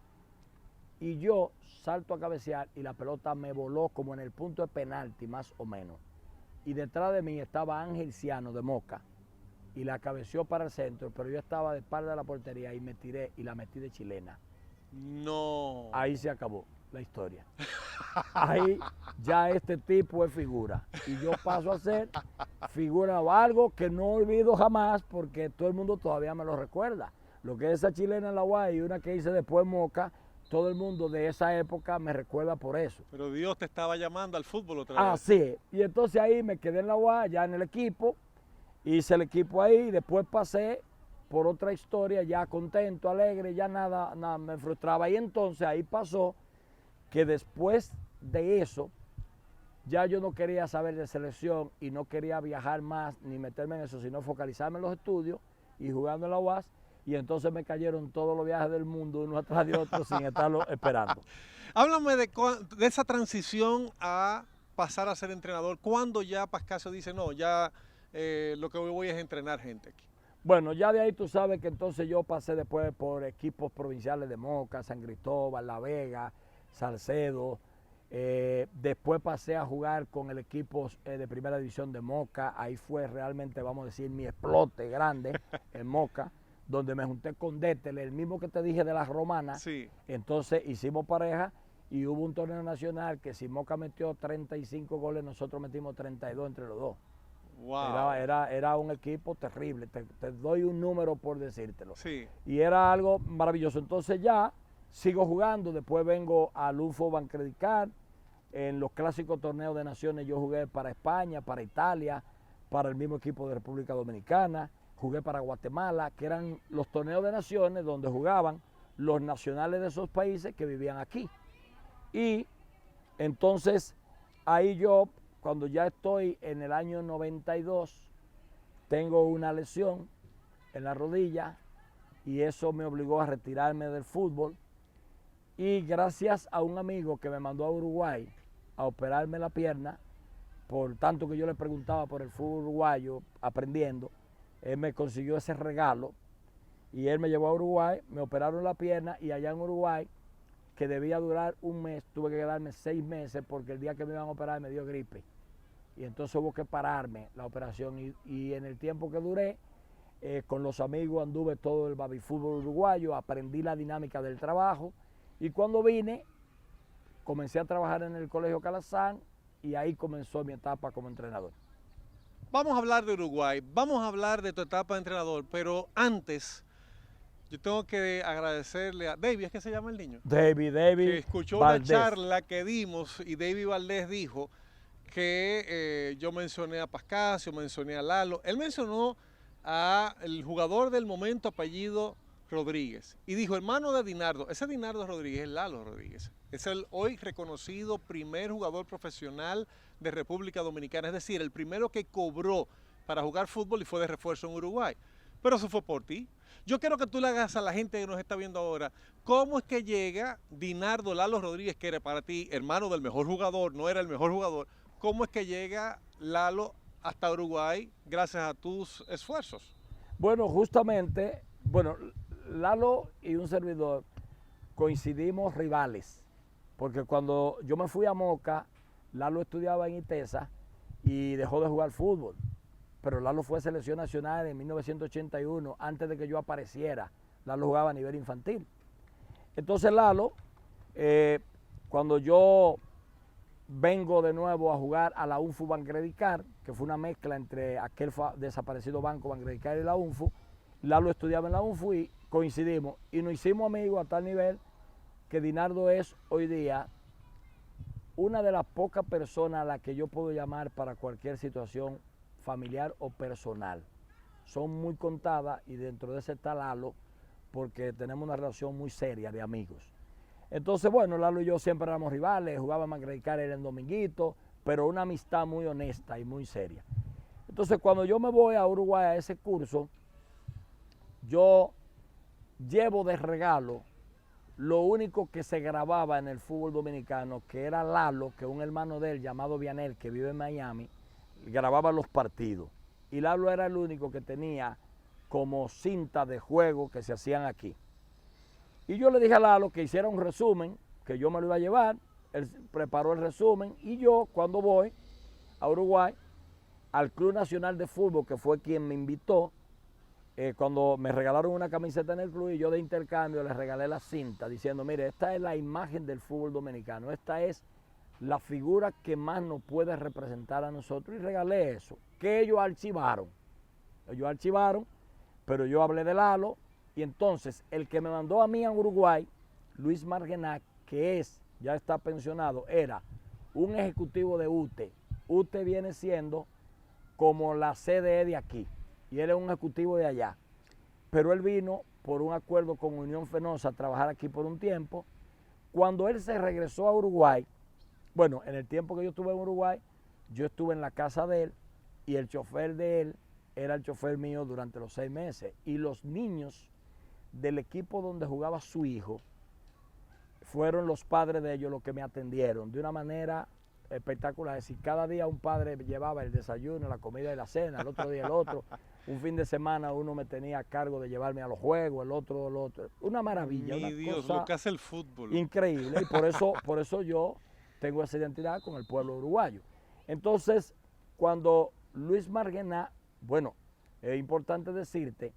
Y yo salto a cabecear y la pelota me voló como en el punto de penalti, más o menos. Y detrás de mí estaba Ángel Ciano de Moca y la cabeció para el centro, pero yo estaba de espalda de la portería y me tiré y la metí de chilena. No. Ahí se acabó la historia. Ahí ya este tipo es figura. Y yo paso a ser figura o algo que no olvido jamás porque todo el mundo todavía me lo recuerda. Lo que es esa chilena en la UAI y una que hice después en Moca, todo el mundo de esa época me recuerda por eso. Pero Dios te estaba llamando al fútbol otra vez. Sí. Y entonces ahí me quedé en la UAI, ya en el equipo, hice el equipo ahí y después pasé por otra historia ya contento, alegre, ya nada me frustraba. Y entonces ahí pasó que después de eso, ya yo no quería saber de selección y no quería viajar más ni meterme en eso, sino focalizarme en los estudios y jugando en la UAS. Y entonces me cayeron todos los viajes del mundo uno atrás de otro sin estarlo esperando. Háblame de esa transición a pasar a ser entrenador. ¿Cuándo ya Pascasio dice, no, ya lo que voy es entrenar gente aquí? Bueno, ya de ahí tú sabes que entonces yo pasé después por equipos provinciales de Moca, San Cristóbal, La Vega, Salcedo. Después pasé a jugar con el equipo de primera división de Moca. Ahí fue realmente, vamos a decir, mi explote grande en Moca, donde me junté con Détel, el mismo que te dije de las romanas. Sí. Entonces hicimos pareja y hubo un torneo nacional que si Moca metió 35 goles, nosotros metimos 32 entre los dos. Wow. Era un equipo terrible, te doy un número por decírtelo. Sí. Y era algo maravilloso. Entonces ya sigo jugando, después vengo al UFO Bancredicar, en los clásicos torneos de naciones yo jugué para España, para Italia, para el mismo equipo de República Dominicana, jugué para Guatemala, que eran los torneos de naciones donde jugaban los nacionales de esos países que vivían aquí. Y entonces ahí yo, cuando ya estoy en el año 92, tengo una lesión en la rodilla y eso me obligó a retirarme del fútbol. Y gracias a un amigo que me mandó a Uruguay a operarme la pierna, por tanto que yo le preguntaba por el fútbol uruguayo, aprendiendo, él me consiguió ese regalo y él me llevó a Uruguay, me operaron la pierna y allá en Uruguay, que debía durar un mes, tuve que quedarme 6 meses porque el día que me iban a operar me dio gripe. Y entonces hubo que pararme la operación y en el tiempo que duré, con los amigos anduve todo el baby fútbol uruguayo, aprendí la dinámica del trabajo y cuando vine comencé a trabajar en el Colegio Calazán y ahí comenzó mi etapa como entrenador. Vamos a hablar de Uruguay, vamos a hablar de tu etapa de entrenador, pero antes yo tengo que agradecerle a David, ¿es que se llama el niño? David Que escuchó Valdés. una charla que dimos y David Valdés dijo que yo mencioné a Pascasio, mencioné a Lalo. Él mencionó al jugador del momento, apellido Rodríguez, y dijo, hermano de Dinardo. Ese Dinardo Rodríguez es Lalo Rodríguez. Es el hoy reconocido primer jugador profesional de República Dominicana, es decir, el primero que cobró para jugar fútbol y fue de refuerzo en Uruguay. Pero eso fue por ti. Yo quiero que tú le hagas a la gente que nos está viendo ahora, ¿cómo es que llega Dinardo Lalo Rodríguez, que era para ti hermano del mejor jugador, no era el mejor jugador? ¿Cómo es que llega Lalo hasta Uruguay gracias a tus esfuerzos? Bueno, justamente, Lalo y un servidor coincidimos rivales, porque cuando yo me fui a Moca, Lalo estudiaba en ITESA y dejó de jugar fútbol. Pero Lalo fue selección nacional en 1981, antes de que yo apareciera. Lalo jugaba a nivel infantil. Entonces Lalo, cuando yo vengo de nuevo a jugar a la UNFU Bancredicar, que fue una mezcla entre aquel desaparecido banco Bancredicar y la UNFU, Lalo estudiaba en la UNFU y coincidimos y nos hicimos amigos a tal nivel que Dinardo es hoy día una de las pocas personas a las que yo puedo llamar para cualquier situación familiar o personal. Son muy contadas y dentro de ese está Lalo porque tenemos una relación muy seria de amigos. Entonces, bueno, Lalo y yo siempre éramos rivales, jugábamos a Bancredicar en Dominguito, pero una amistad muy honesta y muy seria. Entonces, cuando yo me voy a Uruguay a ese curso, yo llevo de regalo lo único que se grababa en el fútbol dominicano, que era Lalo, que un hermano de él llamado Vianel, que vive en Miami, grababa los partidos. Y Lalo era el único que tenía como cinta de juego que se hacían aquí. Y yo le dije a Lalo que hiciera un resumen, que yo me lo iba a llevar, él preparó el resumen y yo cuando voy a Uruguay, al Club Nacional de Fútbol, que fue quien me invitó, cuando me regalaron una camiseta en el club y yo de intercambio les regalé la cinta diciendo, mire, esta es la imagen del fútbol dominicano, esta es la figura que más nos puede representar a nosotros y regalé eso, que ellos archivaron, pero yo hablé de Lalo y entonces el que me mandó a mí a Uruguay, Luis Margenac, que ya está pensionado, era un ejecutivo de UTE. UTE viene siendo como la CDE de aquí y él es un ejecutivo de allá, pero él vino por un acuerdo con Unión Fenosa a trabajar aquí por un tiempo. Cuando él se regresó a Uruguay, bueno, en el tiempo que yo estuve en Uruguay, yo estuve en la casa de él y el chofer de él era el chofer mío durante los 6 meses y los niños del equipo donde jugaba su hijo fueron los padres de ellos los que me atendieron de una manera espectacular. Es decir, cada día un padre llevaba el desayuno, la comida y la cena, el otro día el otro. Un fin de semana uno me tenía a cargo de llevarme a los juegos, el otro. Una maravilla, Mi una Dios, cosa lo que hace el fútbol. increíble. Y por eso yo tengo esa identidad con el pueblo uruguayo. Entonces, cuando Luis Margená, bueno, es importante decirte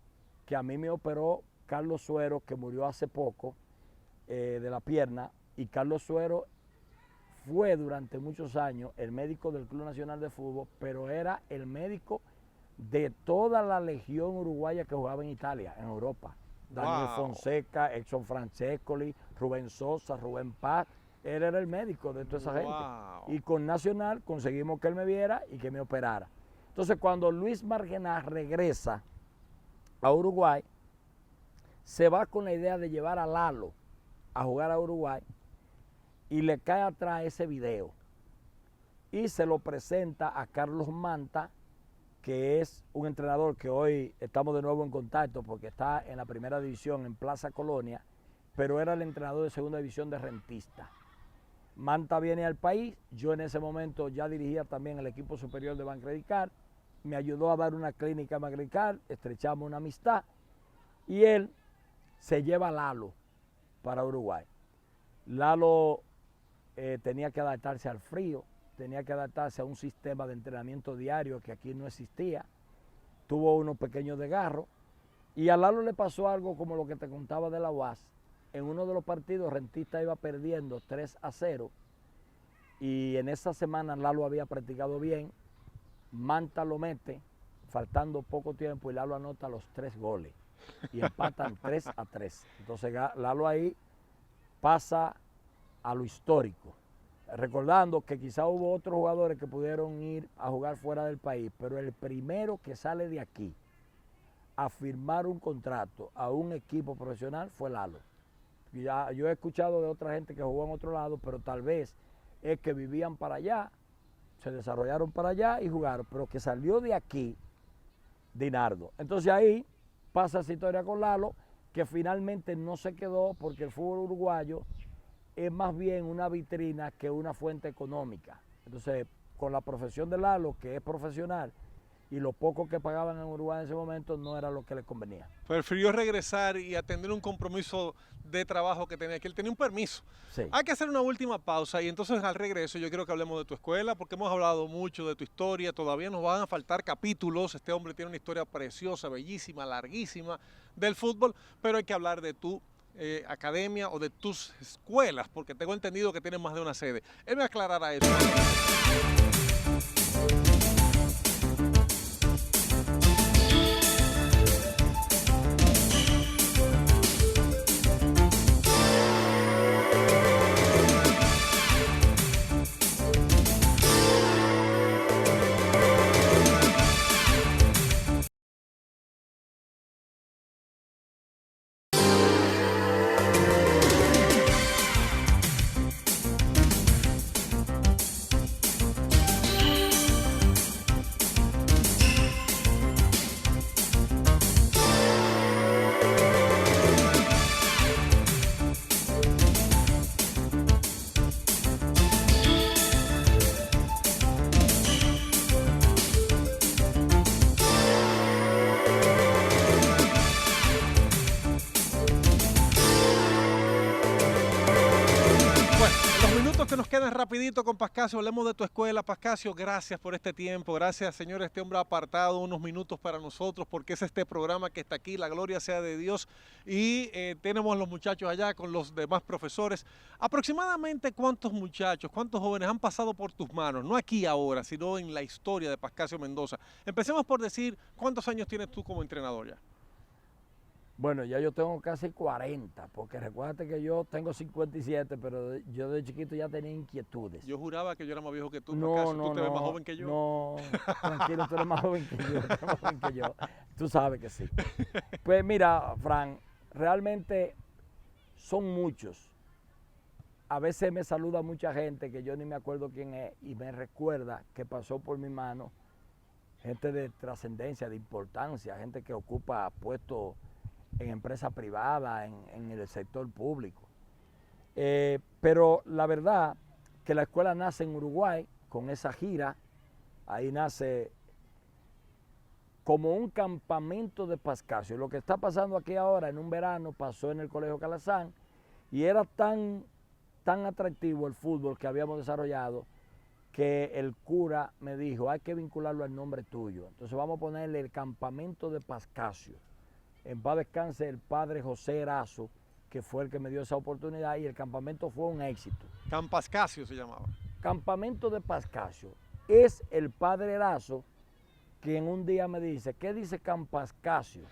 que a mí me operó Carlos Suero, que murió hace poco de la pierna, y Carlos Suero fue durante muchos años el médico del Club Nacional de Fútbol, pero era el médico de toda la legión uruguaya que jugaba en Italia, en Europa. Daniel Fonseca, Edson Francescoli, Rubén Sosa, Rubén Paz, él era el médico de toda esa gente. Y con Nacional conseguimos que él me viera y que me operara. Entonces cuando Luis Margená regresa a Uruguay, se va con la idea de llevar a Lalo a jugar a Uruguay y le cae atrás ese video y se lo presenta a Carlos Manta, que es un entrenador que hoy estamos de nuevo en contacto porque está en la primera división en Plaza Colonia, pero era el entrenador de segunda división de Rentista. Manta viene al país, yo en ese momento ya dirigía también el equipo superior de Bancredicar, me ayudó a dar una clínica en Bancredicar, estrechamos una amistad y él se lleva a Lalo para Uruguay. Lalo tenía que adaptarse al frío, tenía que adaptarse a un sistema de entrenamiento diario que aquí no existía, tuvo unos pequeños desgarros y a Lalo le pasó algo como lo que te contaba de la UAS. En uno de los partidos Rentista iba perdiendo 3-0 y en esa semana Lalo había practicado bien, Manta lo mete, faltando poco tiempo y Lalo anota los 3 goles y empatan 3-3. Entonces Lalo ahí pasa a lo histórico, recordando que quizá hubo otros jugadores que pudieron ir a jugar fuera del país, pero el primero que sale de aquí a firmar un contrato a un equipo profesional fue Lalo. Ya, yo he escuchado de otra gente que jugó en otro lado, pero tal vez es que vivían para allá, se desarrollaron para allá y jugaron, pero que salió de aquí Dinardo. Entonces ahí pasa esa historia con Lalo, que finalmente no se quedó porque el fútbol uruguayo es más bien una vitrina que una fuente económica. Entonces, con la profesión de Lalo, que es profesional, y lo poco que pagaban en Uruguay en ese momento no era lo que le convenía. Prefirió regresar y atender un compromiso de trabajo que tenía, que él tenía un permiso. Sí. Hay que hacer una última pausa y entonces al regreso yo quiero que hablemos de tu escuela porque hemos hablado mucho de tu historia, todavía nos van a faltar capítulos, este hombre tiene una historia preciosa, bellísima, larguísima del fútbol, pero hay que hablar de tu academia o de tus escuelas, porque tengo entendido que tienes más de una sede. Él me aclarará eso. Que nos quedan rapidito con Pascasio, hablemos de tu escuela. Pascasio, gracias por este tiempo, gracias señor, este hombre ha apartado unos minutos para nosotros, porque es este programa que está aquí, la gloria sea de Dios, y tenemos los muchachos allá con los demás profesores. Aproximadamente cuántos muchachos, cuántos jóvenes han pasado por tus manos, no aquí ahora, sino en la historia de Pascasio Mendoza. Empecemos por decir, ¿cuántos años tienes tú como entrenador ya? Bueno, ya yo tengo casi 40, porque recuérdate que yo tengo 57, pero yo de chiquito ya tenía inquietudes. Yo juraba que yo era más viejo que tú, No, Pascasio. no, ¿Tú te ves no, más joven que yo? no, tranquilo, tú eres más joven que yo, eres más joven que yo. Tú sabes que sí. Pues mira, Fran, realmente son muchos. A veces me saluda mucha gente que yo ni me acuerdo quién es y me recuerda que pasó por mi mano gente de trascendencia, de importancia, gente que ocupa puestos en empresa privada, en el sector público. Pero la verdad que la escuela nace en Uruguay con esa gira, ahí nace como un campamento de Pascasio. Lo que está pasando aquí ahora en un verano pasó en el Colegio Calazán y era tan atractivo el fútbol que habíamos desarrollado que el cura me dijo, hay que vincularlo al nombre tuyo. Entonces vamos a ponerle el campamento de Pascasio. En paz descanse el padre José Erazo, que fue el que me dio esa oportunidad, y el campamento fue un éxito. Campascasio se llamaba. Campamento de Pascasio. Es el padre Erazo quien un día me dice, ¿qué dice Campascasio?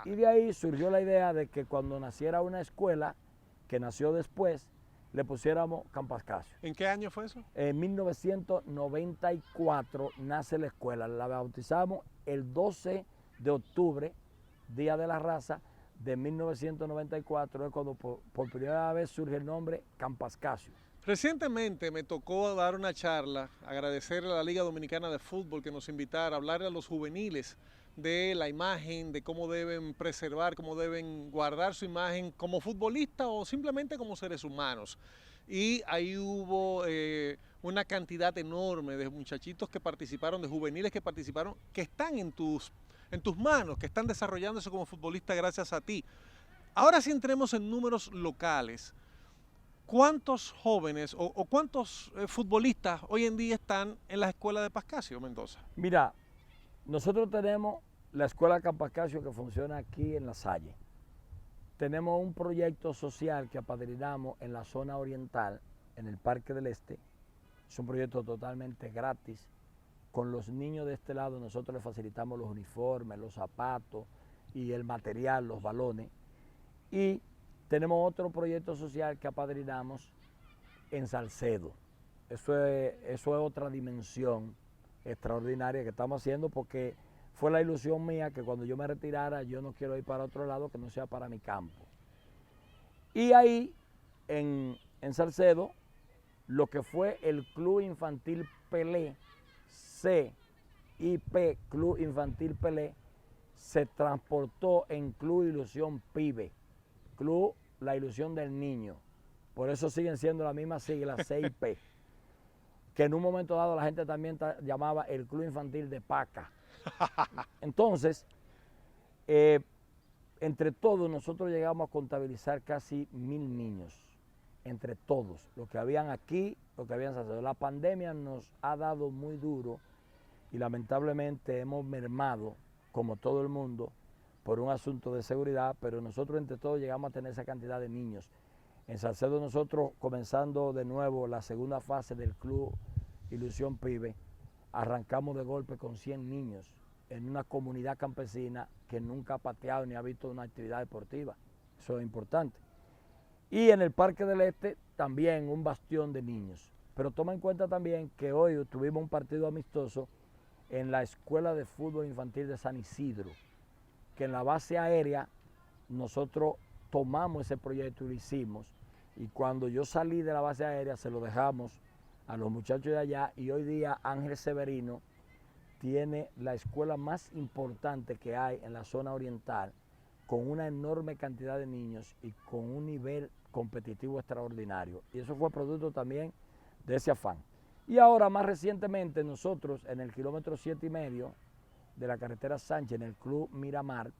Y de ahí surgió la idea de que cuando naciera una escuela, que nació después, le pusiéramos Campascasio. ¿En qué año fue eso? En 1994 nace la escuela, la bautizamos el 12 de octubre, Día de la Raza, de 1994, es cuando por primera vez surge el nombre Campascasio. Recientemente me tocó dar una charla, agradecerle a la Liga Dominicana de Fútbol que nos invitara a hablarle a los juveniles de la imagen, de cómo deben preservar, cómo deben guardar su imagen como futbolista o simplemente como seres humanos. Y ahí hubo una cantidad enorme de muchachitos que participaron, de juveniles que participaron, que están en tus manos, que están desarrollándose como futbolistas gracias a ti. Ahora sí entremos en números locales. ¿Cuántos jóvenes o cuántos futbolistas hoy en día están en la escuela de Pascasio Mendoza? Mira, nosotros tenemos la escuela Campascasio que funciona aquí en La Salle. Tenemos un proyecto social que apadrinamos en la zona oriental, en el Parque del Este. Es un proyecto totalmente gratis. Con los niños de este lado nosotros les facilitamos los uniformes, los zapatos y el material, los balones. Y tenemos otro proyecto social que apadrinamos en Salcedo. Eso es otra dimensión extraordinaria que estamos haciendo, porque fue la ilusión mía que cuando yo me retirara yo no quiero ir para otro lado que no sea para mi campo. Y ahí en Salcedo, lo que fue el Club Infantil Pelé, CIP, Club Infantil Pelé, se transportó en Club Ilusión Pibe, Club La Ilusión del Niño. Por eso siguen siendo la misma sigla, CIP, que en un momento dado la gente también llamaba el Club Infantil de Paca. Entonces, entre todos nosotros llegamos a contabilizar casi 1000 niños, entre todos, los que habían aquí, los que habían salido. La pandemia nos ha dado muy duro y lamentablemente hemos mermado, como todo el mundo, por un asunto de seguridad, pero nosotros entre todos llegamos a tener esa cantidad de niños. En Salcedo nosotros, comenzando de nuevo la segunda fase del Club Ilusión Pibe, arrancamos de golpe con 100 niños en una comunidad campesina que nunca ha pateado ni ha visto una actividad deportiva. Eso es importante. Y en el Parque del Este también un bastión de niños. Pero toma en cuenta también que hoy tuvimos un partido amistoso en la Escuela de Fútbol Infantil de San Isidro, que en la base aérea nosotros tomamos ese proyecto y lo hicimos. Y cuando yo salí de la base aérea se lo dejamos a los muchachos de allá, y hoy día Ángel Severino tiene la escuela más importante que hay en la zona oriental, con una enorme cantidad de niños y con un nivel competitivo extraordinario. Y eso fue producto también de ese afán. Y ahora, más recientemente, nosotros en el kilómetro 7,5 de la carretera Sánchez, en el Club Miramar,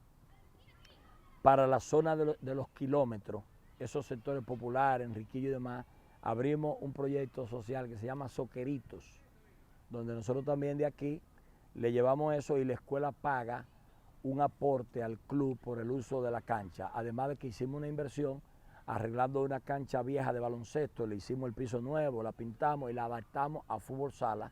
para la zona de los kilómetros, esos sectores populares, Enriquillo y demás, abrimos un proyecto social que se llama Soqueritos, donde nosotros también de aquí le llevamos eso y la escuela paga un aporte al club por el uso de la cancha, además de que hicimos una inversión arreglando una cancha vieja de baloncesto, le hicimos el piso nuevo, la pintamos y la adaptamos a fútbol sala,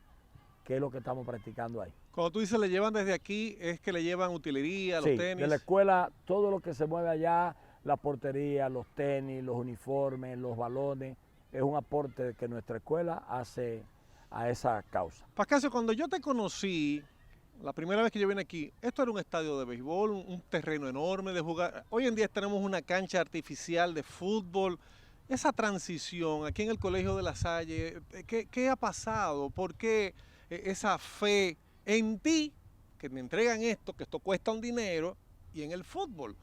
que es lo que estamos practicando ahí. Cuando tú dices le llevan desde aquí, es que le llevan utilería, los Sí, tenis. de la escuela, todo lo que se mueve allá, la portería, los tenis, los uniformes, los balones, es un aporte que nuestra escuela hace a esa causa. Pascasio, cuando yo te conocí, la primera vez que yo vine aquí, esto era un estadio de béisbol, un terreno enorme de jugar. Hoy en día tenemos una cancha artificial de fútbol. Esa transición aquí en el Colegio de La Salle, ¿qué ha pasado? ¿Por qué esa fe en ti, que me entregan esto, que esto cuesta un dinero, y en el fútbol?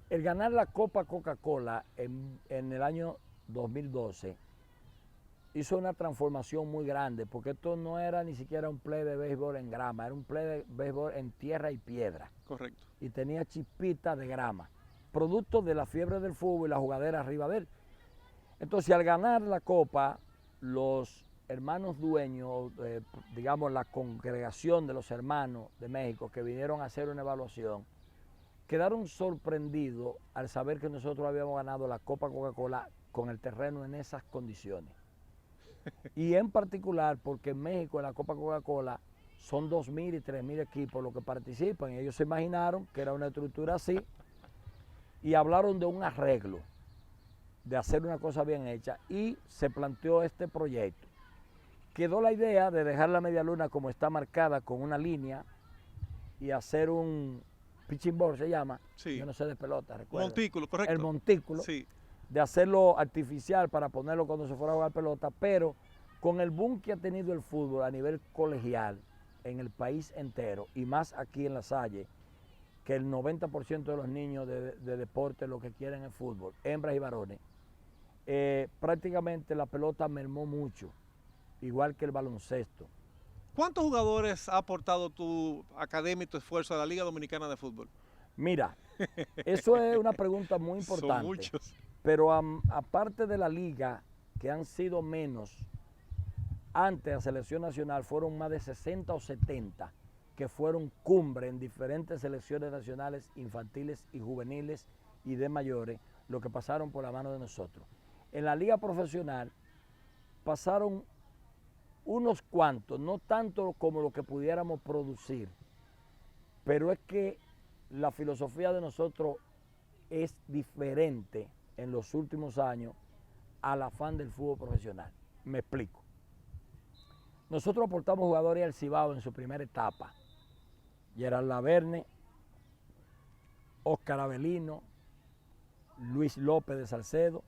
El ganar la Copa Coca-Cola en el año 2012 hizo una transformación muy grande, porque esto no era ni siquiera un play de béisbol en grama, era un play de béisbol en tierra y piedra. Correcto. Y tenía chispitas de grama, producto de la fiebre del fútbol y la jugadera arriba de él. Entonces, al ganar la Copa, los hermanos dueños, digamos la congregación de los hermanos de México que vinieron a hacer una evaluación, quedaron sorprendidos al saber que nosotros habíamos ganado la Copa Coca-Cola con el terreno en esas condiciones. Y en particular porque en México en la Copa Coca-Cola son 2.000 y 3.000 equipos los que participan, y ellos se imaginaron que era una estructura así y hablaron de un arreglo, de hacer una cosa bien hecha, y se planteó este proyecto. Quedó la idea de dejar la media luna como está marcada con una línea y hacer un pitching board, se llama, Sí. yo no sé de pelota, recuerda. Montículo, correcto. El montículo, Sí. de hacerlo artificial para ponerlo cuando se fuera a jugar pelota, pero con el boom que ha tenido el fútbol a nivel colegial en el país entero, y más aquí en La Salle, que el 90% de los niños de deporte lo que quieren es fútbol, hembras y varones, prácticamente la pelota mermó mucho, igual que el baloncesto. ¿Cuántos jugadores ha aportado tu academia y tu esfuerzo a la Liga Dominicana de Fútbol? Mira, eso es una pregunta muy importante. Son muchos. Pero aparte de la liga, que han sido menos, antes de la selección nacional fueron más de 60 o 70 que fueron cumbre en diferentes selecciones nacionales infantiles y juveniles y de mayores, lo que pasaron por la mano de nosotros. En la liga profesional pasaron unos cuantos, no tanto como lo que pudiéramos producir, pero es que la filosofía de nosotros es diferente en los últimos años al afán del fútbol profesional. Me explico. Nosotros aportamos jugadores al Cibao en su primera etapa. Gerard Laverne, Oscar Avelino, Luis López de Salcedo.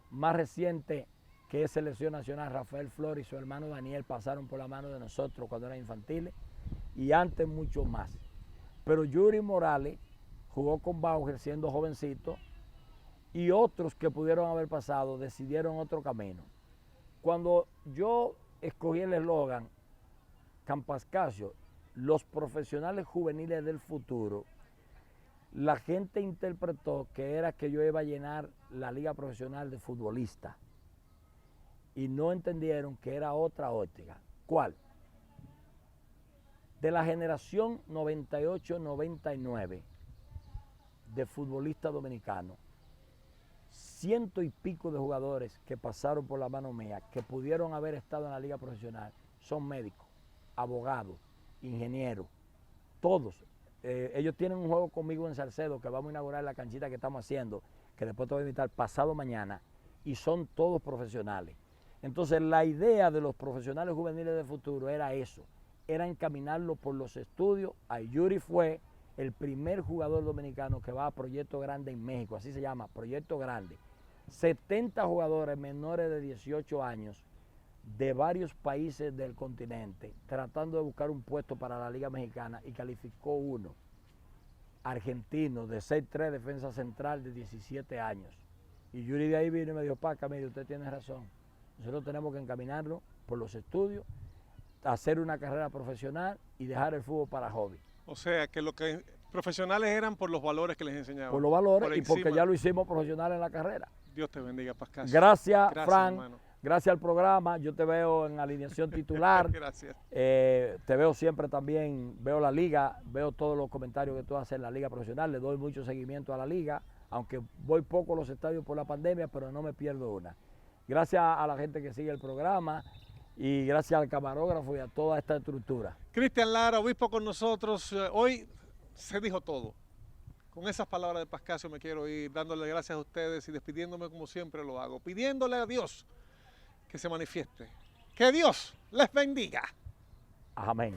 Más reciente, que es selección nacional, Rafael Flores y su hermano Daniel pasaron por la mano de nosotros cuando eran infantiles, y antes mucho más. Pero Yuri Morales jugó con Bauer siendo jovencito, y otros que pudieron haber pasado decidieron otro camino. Cuando yo escogí el eslogan Campascasio, los profesionales juveniles del futuro, la gente interpretó que era que yo iba a llenar la liga profesional de futbolistas, y no entendieron que era otra óptica. ¿Cuál? De la generación 98-99 de futbolistas dominicanos, 100 y pico de jugadores que pasaron por la mano mía, que pudieron haber estado en la liga profesional, son médicos, abogados, ingenieros, todos. Ellos tienen un juego conmigo en Salcedo que vamos a inaugurar la canchita que estamos haciendo, que después te voy a invitar pasado mañana, y son todos profesionales. Entonces la idea de los profesionales juveniles del futuro era eso, era encaminarlo por los estudios. Ayuri fue el primer jugador dominicano que va a Proyecto Grande en México, así se llama, Proyecto Grande. 70 jugadores menores de 18 años de varios países del continente tratando de buscar un puesto para la Liga Mexicana y calificó uno, argentino, de 6'3", defensa central de 17 años. Y Yuri de ahí vino y me dijo, Paca, mire, usted tiene razón, nosotros tenemos que encaminarlo por los estudios, hacer una carrera profesional y dejar el fútbol para hobby. O sea, que lo que profesionales eran por los valores que les enseñaban. Por los valores y porque ya lo hicimos profesional en la carrera. Dios te bendiga, Pascasio. Gracias, Fran. Hermano. Gracias al programa. Yo te veo en alineación titular. Gracias. Te veo siempre también, veo la liga, veo todos los comentarios que tú haces en la liga profesional. Le doy mucho seguimiento a la liga, aunque voy poco a los estadios por la pandemia, pero no me pierdo una. Gracias a la gente que sigue el programa y gracias al camarógrafo y a toda esta estructura. Cristian Lara, obispo con nosotros. Hoy se dijo todo. Con esas palabras de Pascasio me quiero ir, dándole gracias a ustedes y despidiéndome como siempre lo hago, pidiéndole a Dios que se manifieste. Que Dios les bendiga. Amén.